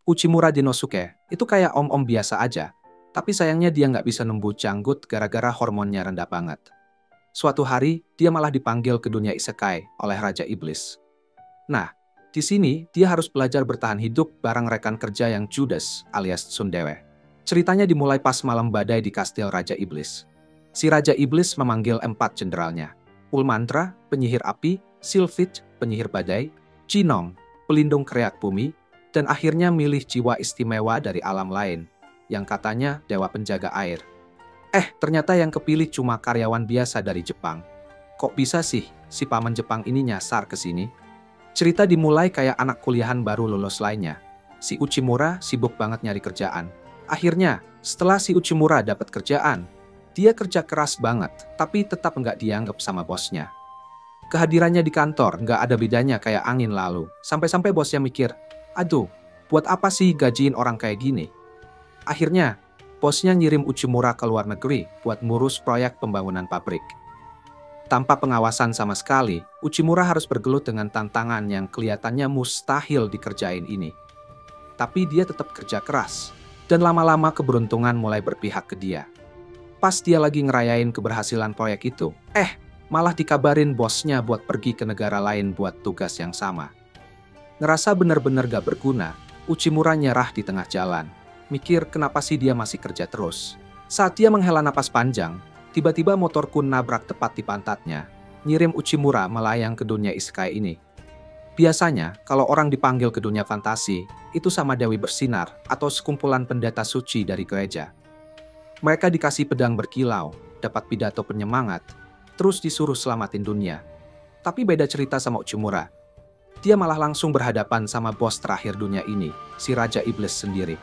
Uchimura Dinosuke itu kayak om-om biasa aja, tapi sayangnya dia nggak bisa nembu janggut gara-gara hormonnya rendah banget. Suatu hari, dia malah dipanggil ke dunia isekai oleh Raja Iblis. Nah, di sini dia harus belajar bertahan hidup bareng rekan kerja yang judes alias tsundere. Ceritanya dimulai pas malam badai di kastil Raja Iblis. Si Raja Iblis memanggil 4 jenderalnya. Ulmandra, penyihir api, Sylphid, penyihir badai, Jinong, pelindung kreat bumi, dan akhirnya milih jiwa istimewa dari alam lain, yang katanya dewa penjaga air. Ternyata yang kepilih cuma karyawan biasa dari Jepang. Kok bisa sih si paman Jepang ini nyasar ke sini? Cerita dimulai kayak anak kuliahan baru lulus lainnya. Si Uchimura sibuk banget nyari kerjaan. Akhirnya, setelah si Uchimura dapat kerjaan, dia kerja keras banget, tapi tetap nggak dianggap sama bosnya. Kehadirannya di kantor nggak ada bedanya kayak angin lalu, sampai-sampai bosnya mikir, aduh, buat apa sih gajiin orang kayak gini? Akhirnya, bosnya ngirim Uchimura ke luar negeri buat ngurus proyek pembangunan pabrik. Tanpa pengawasan sama sekali, Uchimura harus bergelut dengan tantangan yang kelihatannya mustahil dikerjain ini. Tapi dia tetap kerja keras, dan lama-lama keberuntungan mulai berpihak ke dia. Pas dia lagi ngerayain keberhasilan proyek itu, malah dikabarin bosnya buat pergi ke negara lain buat tugas yang sama. Ngerasa bener-bener gak berguna, Uchimura nyerah di tengah jalan. Mikir kenapa sih dia masih kerja terus. Saat dia menghela napas panjang, tiba-tiba motor Kun nabrak tepat di pantatnya, ngirim Uchimura melayang ke dunia isekai ini. Biasanya, kalau orang dipanggil ke dunia fantasi, itu sama Dewi Bersinar atau sekumpulan pendeta suci dari gereja. Mereka dikasih pedang berkilau, dapat pidato penyemangat, terus disuruh selamatin dunia. Tapi beda cerita sama Uchimura. Dia malah langsung berhadapan sama bos terakhir dunia ini, si Raja Iblis sendiri.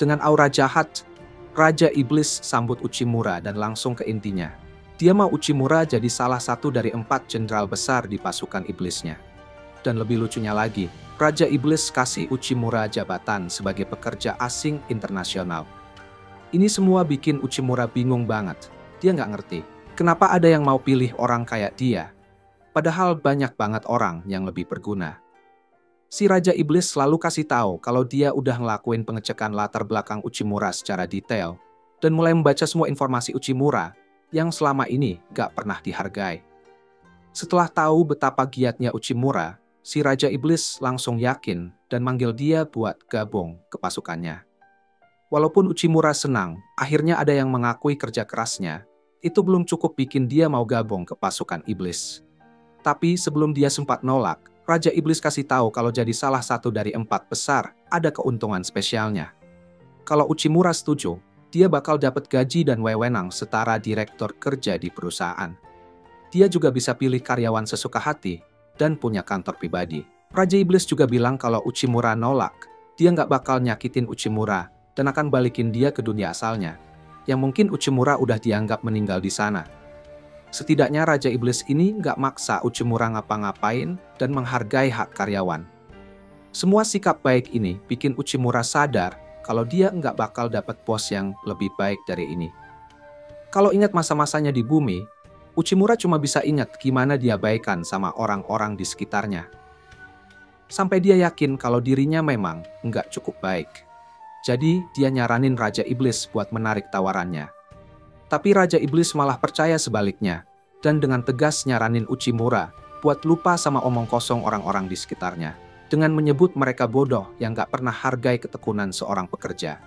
Dengan aura jahat, Raja Iblis sambut Uchimura dan langsung ke intinya. Dia mau Uchimura jadi salah satu dari 4 jenderal besar di pasukan iblisnya. Dan lebih lucunya lagi, Raja Iblis kasih Uchimura jabatan sebagai pekerja asing internasional. Ini semua bikin Uchimura bingung banget. Dia nggak ngerti, kenapa ada yang mau pilih orang kayak dia. Padahal banyak banget orang yang lebih berguna. Si Raja Iblis selalu kasih tahu kalau dia udah ngelakuin pengecekan latar belakang Uchimura secara detail dan mulai membaca semua informasi Uchimura yang selama ini gak pernah dihargai. Setelah tahu betapa giatnya Uchimura, si Raja Iblis langsung yakin dan manggil dia buat gabung ke pasukannya. Walaupun Uchimura senang, akhirnya ada yang mengakui kerja kerasnya, itu belum cukup bikin dia mau gabung ke pasukan iblis. Tapi sebelum dia sempat nolak, Raja Iblis kasih tahu kalau jadi salah satu dari 4 besar, ada keuntungan spesialnya. Kalau Uchimura setuju, dia bakal dapat gaji dan wewenang setara direktur kerja di perusahaan. Dia juga bisa pilih karyawan sesuka hati dan punya kantor pribadi. Raja Iblis juga bilang kalau Uchimura nolak, dia nggak bakal nyakitin Uchimura dan akan balikin dia ke dunia asalnya, yang mungkin Uchimura udah dianggap meninggal di sana. Setidaknya Raja Iblis ini nggak maksa Uchimura ngapa-ngapain dan menghargai hak karyawan. Semua sikap baik ini bikin Uchimura sadar kalau dia nggak bakal dapat bos yang lebih baik dari ini. Kalau ingat masa-masanya di bumi, Uchimura cuma bisa ingat gimana dia baikan sama orang-orang di sekitarnya. Sampai dia yakin kalau dirinya memang nggak cukup baik. Jadi dia nyaranin Raja Iblis buat menarik tawarannya. Tapi Raja Iblis malah percaya sebaliknya, dan dengan tegas nyaranin Uchimura buat lupa sama omong kosong orang-orang di sekitarnya, dengan menyebut mereka bodoh yang gak pernah hargai ketekunan seorang pekerja.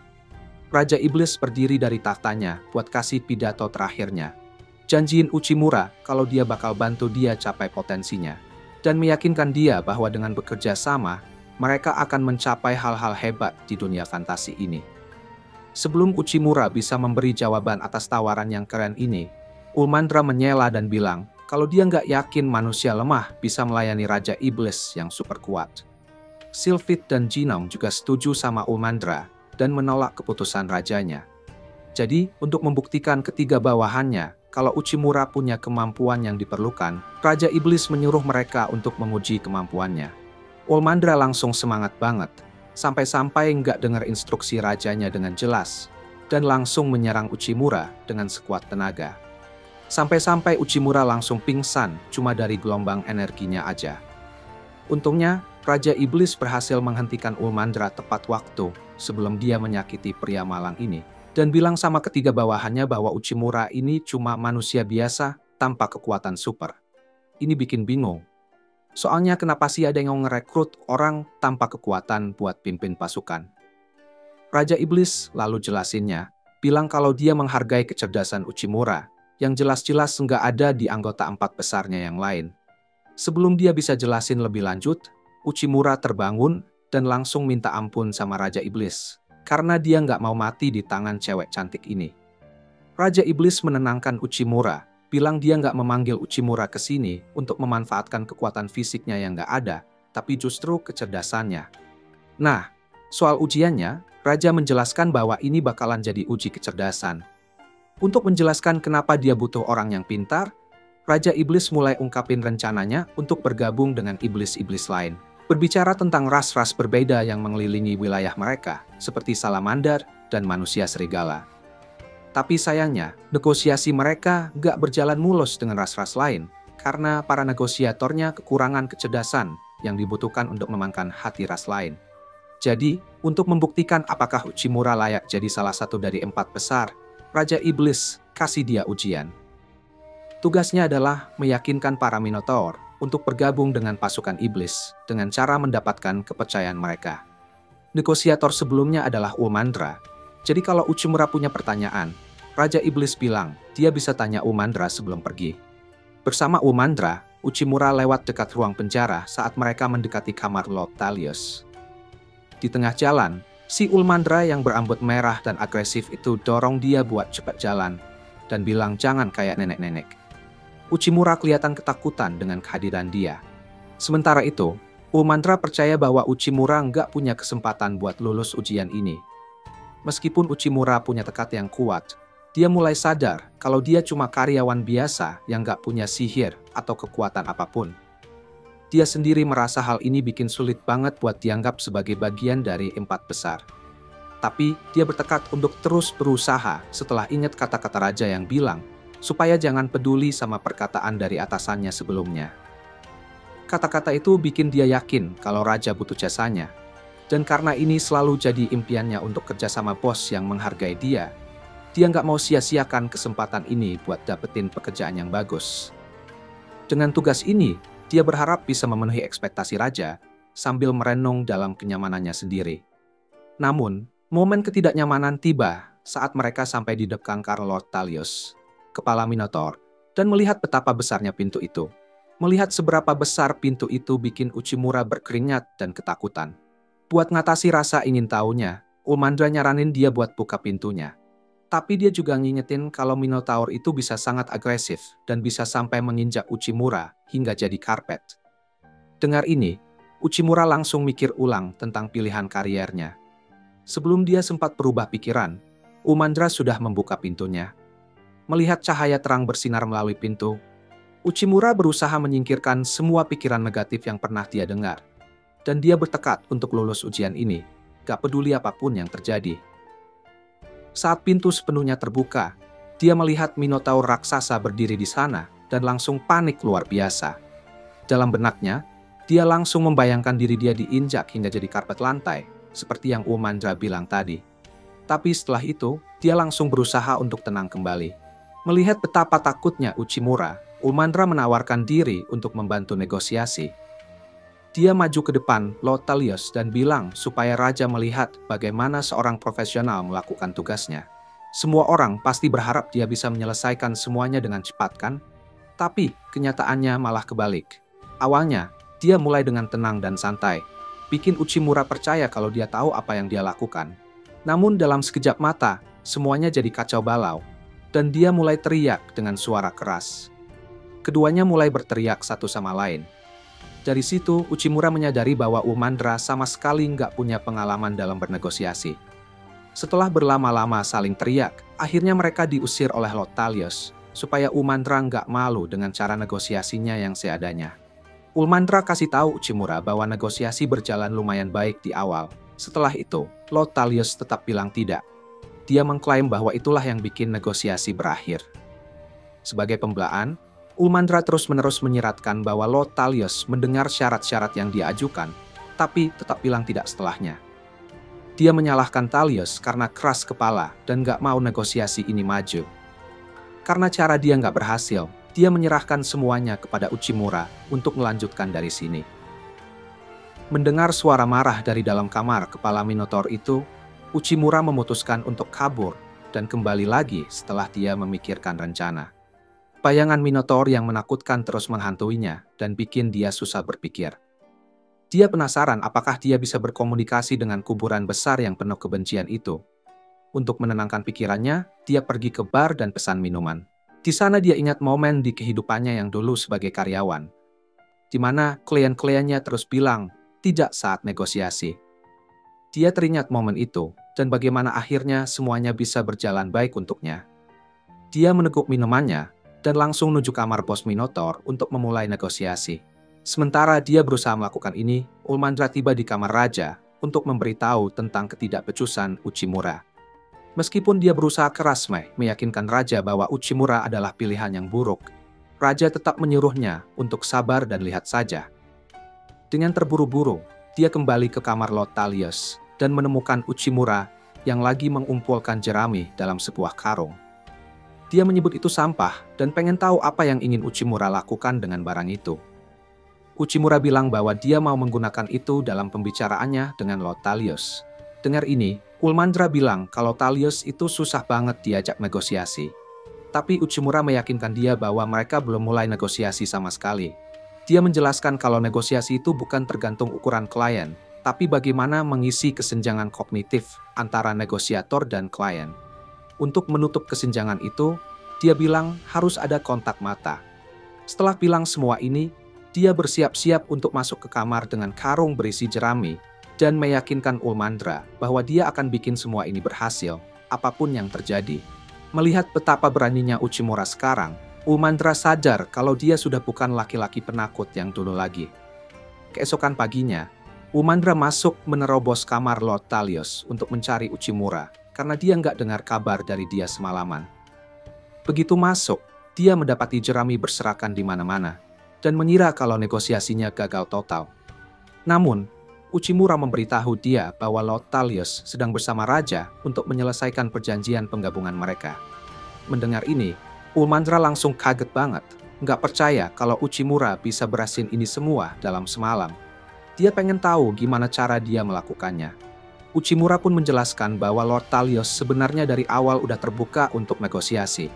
Raja Iblis berdiri dari tahtanya buat kasih pidato terakhirnya, janjiin Uchimura kalau dia bakal bantu dia capai potensinya, dan meyakinkan dia bahwa dengan bekerja sama, mereka akan mencapai hal-hal hebat di dunia fantasi ini. Sebelum Uchimura bisa memberi jawaban atas tawaran yang keren ini, Ulmandra menyela dan bilang kalau dia nggak yakin manusia lemah bisa melayani Raja Iblis yang super kuat. Sylphid dan Jinong juga setuju sama Ulmandra dan menolak keputusan rajanya. Jadi, untuk membuktikan ketiga bawahannya kalau Uchimura punya kemampuan yang diperlukan, Raja Iblis menyuruh mereka untuk menguji kemampuannya. Ulmandra langsung semangat banget, sampai-sampai nggak dengar instruksi rajanya dengan jelas, dan langsung menyerang Uchimura dengan sekuat tenaga. Sampai-sampai Uchimura langsung pingsan cuma dari gelombang energinya aja. Untungnya, Raja Iblis berhasil menghentikan Ulmandra tepat waktu sebelum dia menyakiti pria malang ini, dan bilang sama ketiga bawahannya bahwa Uchimura ini cuma manusia biasa tanpa kekuatan super. Ini bikin bingung. Soalnya kenapa sih ada yang ngerekrut orang tanpa kekuatan buat pimpin pasukan? Raja Iblis lalu jelasinnya, bilang kalau dia menghargai kecerdasan Uchimura, yang jelas-jelas nggak ada di anggota 4 besarnya yang lain. Sebelum dia bisa jelasin lebih lanjut, Uchimura terbangun dan langsung minta ampun sama Raja Iblis, karena dia nggak mau mati di tangan cewek cantik ini. Raja Iblis menenangkan Uchimura, bilang dia nggak memanggil Uchimura ke sini untuk memanfaatkan kekuatan fisiknya yang nggak ada, tapi justru kecerdasannya. Nah, soal ujiannya, Raja menjelaskan bahwa ini bakalan jadi uji kecerdasan. Untuk menjelaskan kenapa dia butuh orang yang pintar, Raja Iblis mulai ungkapin rencananya untuk bergabung dengan iblis-iblis lain. Berbicara tentang ras-ras berbeda yang mengelilingi wilayah mereka, seperti salamander dan manusia serigala. Tapi sayangnya, negosiasi mereka gak berjalan mulus dengan ras-ras lain, karena para negosiatornya kekurangan kecerdasan yang dibutuhkan untuk memenangkan hati ras lain. Jadi, untuk membuktikan apakah Uchimura layak jadi salah satu dari 4 besar, Raja Iblis kasih dia ujian. Tugasnya adalah meyakinkan para Minotaur untuk bergabung dengan pasukan iblis dengan cara mendapatkan kepercayaan mereka. Negosiator sebelumnya adalah Ulmandra, jadi kalau Uchimura punya pertanyaan, Raja Iblis bilang dia bisa tanya Ulmandra sebelum pergi. Bersama Ulmandra, Uchimura lewat dekat ruang penjara saat mereka mendekati kamar Lord Talius. Di tengah jalan, si Ulmandra yang berambut merah dan agresif itu dorong dia buat cepat jalan dan bilang jangan kayak nenek-nenek. Uchimura kelihatan ketakutan dengan kehadiran dia. Sementara itu, Ulmandra percaya bahwa Uchimura nggak punya kesempatan buat lulus ujian ini. Meskipun Uchimura punya tekad yang kuat, dia mulai sadar kalau dia cuma karyawan biasa yang nggak punya sihir atau kekuatan apapun. Dia sendiri merasa hal ini bikin sulit banget buat dianggap sebagai bagian dari 4 besar. Tapi dia bertekad untuk terus berusaha setelah ingat kata-kata raja yang bilang, supaya jangan peduli sama perkataan dari atasannya sebelumnya. Kata-kata itu bikin dia yakin kalau raja butuh jasanya. Dan karena ini selalu jadi impiannya untuk kerja sama bos yang menghargai dia nggak mau sia-siakan kesempatan ini buat dapetin pekerjaan yang bagus. Dengan tugas ini, dia berharap bisa memenuhi ekspektasi raja sambil merenung dalam kenyamanannya sendiri. Namun, momen ketidaknyamanan tiba saat mereka sampai di depan Lord Talius, kepala Minotaur, dan melihat betapa besarnya pintu itu. Melihat seberapa besar pintu itu bikin Uchimura berkeringat dan ketakutan. Buat ngatasi rasa ingin tahunya, Ulmandra nyaranin dia buat buka pintunya. Tapi dia juga ngingetin kalau Minotaur itu bisa sangat agresif dan bisa sampai menginjak Uchimura hingga jadi karpet. Dengar ini, Uchimura langsung mikir ulang tentang pilihan kariernya. Sebelum dia sempat berubah pikiran, Ulmandra sudah membuka pintunya. Melihat cahaya terang bersinar melalui pintu, Uchimura berusaha menyingkirkan semua pikiran negatif yang pernah dia dengar. Dan dia bertekad untuk lulus ujian ini, gak peduli apapun yang terjadi. Saat pintu sepenuhnya terbuka, dia melihat Minotaur raksasa berdiri di sana dan langsung panik luar biasa. Dalam benaknya, dia langsung membayangkan diri dia diinjak hingga jadi karpet lantai, seperti yang Ulmandra bilang tadi. Tapi setelah itu, dia langsung berusaha untuk tenang kembali. Melihat betapa takutnya Uchimura, Ulmandra menawarkan diri untuk membantu negosiasi. Dia maju ke depan Lord Talius dan bilang supaya raja melihat bagaimana seorang profesional melakukan tugasnya. Semua orang pasti berharap dia bisa menyelesaikan semuanya dengan cepat kan? Tapi kenyataannya malah kebalik. Awalnya, dia mulai dengan tenang dan santai, bikin Uchimura percaya kalau dia tahu apa yang dia lakukan. Namun dalam sekejap mata, semuanya jadi kacau balau, dan dia mulai teriak dengan suara keras. Keduanya mulai berteriak satu sama lain. Dari situ, Uchimura menyadari bahwa Ulmandra sama sekali nggak punya pengalaman dalam bernegosiasi. Setelah berlama-lama saling teriak, akhirnya mereka diusir oleh Lord Talius, supaya Ulmandra nggak malu dengan cara negosiasinya yang seadanya. Ulmandra kasih tahu Uchimura bahwa negosiasi berjalan lumayan baik di awal. Setelah itu, Lord Talius tetap bilang tidak. Dia mengklaim bahwa itulah yang bikin negosiasi berakhir. Sebagai pembelaan, Ulmandra terus-menerus menyiratkan bahwa Lord Talius mendengar syarat-syarat yang diajukan, tapi tetap bilang tidak setelahnya. Dia menyalahkan Thalios karena keras kepala dan gak mau negosiasi ini maju. Karena cara dia gak berhasil, dia menyerahkan semuanya kepada Uchimura untuk melanjutkan dari sini. Mendengar suara marah dari dalam kamar kepala Minotaur itu, Uchimura memutuskan untuk kabur dan kembali lagi setelah dia memikirkan rencana. Bayangan Minotaur yang menakutkan terus menghantuinya dan bikin dia susah berpikir. Dia penasaran apakah dia bisa berkomunikasi dengan kuburan besar yang penuh kebencian itu. Untuk menenangkan pikirannya, dia pergi ke bar dan pesan minuman. Di sana dia ingat momen di kehidupannya yang dulu sebagai karyawan, di mana klien-kliennya terus bilang, tidak saat negosiasi. Dia teringat momen itu, dan bagaimana akhirnya semuanya bisa berjalan baik untuknya. Dia meneguk minumannya, dan langsung menuju kamar bos Minotaur untuk memulai negosiasi. Sementara dia berusaha melakukan ini, Ulmandra tiba di kamar raja untuk memberitahu tentang ketidakbecusan Uchimura. Meskipun dia berusaha keras meyakinkan raja bahwa Uchimura adalah pilihan yang buruk, raja tetap menyuruhnya untuk sabar dan lihat saja. Dengan terburu-buru, dia kembali ke kamar Lord Thalios dan menemukan Uchimura yang lagi mengumpulkan jerami dalam sebuah karung. Dia menyebut itu sampah dan pengen tahu apa yang ingin Uchimura lakukan dengan barang itu. Uchimura bilang bahwa dia mau menggunakan itu dalam pembicaraannya dengan Lord Thalios. Dengar ini, Ulmandra bilang kalau Thalios itu susah banget diajak negosiasi. Tapi Uchimura meyakinkan dia bahwa mereka belum mulai negosiasi sama sekali. Dia menjelaskan kalau negosiasi itu bukan tergantung ukuran klien, tapi bagaimana mengisi kesenjangan kognitif antara negosiator dan klien. Untuk menutup kesenjangan itu, dia bilang harus ada kontak mata. Setelah bilang semua ini, dia bersiap-siap untuk masuk ke kamar dengan karung berisi jerami dan meyakinkan Ulmandra bahwa dia akan bikin semua ini berhasil, apapun yang terjadi. Melihat betapa beraninya Uchimura sekarang, Ulmandra sadar kalau dia sudah bukan laki-laki penakut yang dulu lagi. Keesokan paginya, Ulmandra masuk menerobos kamar Lord Thalios untuk mencari Uchimura karena dia nggak dengar kabar dari dia semalaman. Begitu masuk, dia mendapati jerami berserakan di mana-mana dan mengira kalau negosiasinya gagal total. Namun, Uchimura memberitahu dia bahwa Lord Thalios sedang bersama raja untuk menyelesaikan perjanjian penggabungan mereka. Mendengar ini, Ulmandra langsung kaget banget, nggak percaya kalau Uchimura bisa berhasil ini semua dalam semalam. Dia pengen tahu gimana cara dia melakukannya. Uchimura pun menjelaskan bahwa Lord Thalios sebenarnya dari awal udah terbuka untuk negosiasi.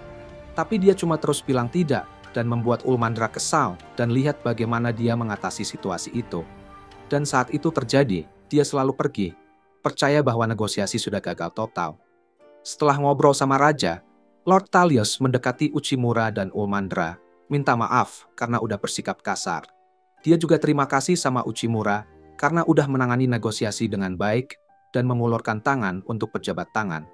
Tapi dia cuma terus bilang tidak dan membuat Ulmandra kesal dan lihat bagaimana dia mengatasi situasi itu. Dan saat itu terjadi, dia selalu pergi, percaya bahwa negosiasi sudah gagal total. Setelah ngobrol sama raja, Lord Thalios mendekati Uchimura dan Ulmandra, minta maaf karena udah bersikap kasar. Dia juga terima kasih sama Uchimura karena udah menangani negosiasi dengan baik dan mengulurkan tangan untuk berjabat tangan.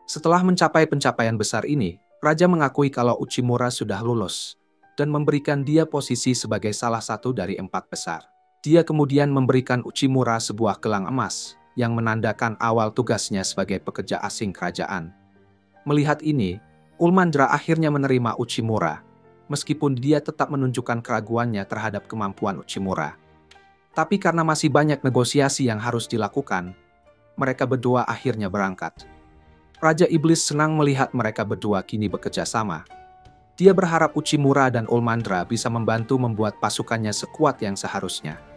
Setelah mencapai pencapaian besar ini, raja mengakui kalau Uchimura sudah lulus dan memberikan dia posisi sebagai salah satu dari 4 besar. Dia kemudian memberikan Uchimura sebuah gelang emas yang menandakan awal tugasnya sebagai pekerja asing kerajaan. Melihat ini, Ulmandra akhirnya menerima Uchimura, meskipun dia tetap menunjukkan keraguannya terhadap kemampuan Uchimura. Tapi karena masih banyak negosiasi yang harus dilakukan, mereka berdua akhirnya berangkat. Raja Iblis senang melihat mereka berdua kini bekerja sama. Dia berharap Uchimura dan Ulmandra bisa membantu membuat pasukannya sekuat yang seharusnya.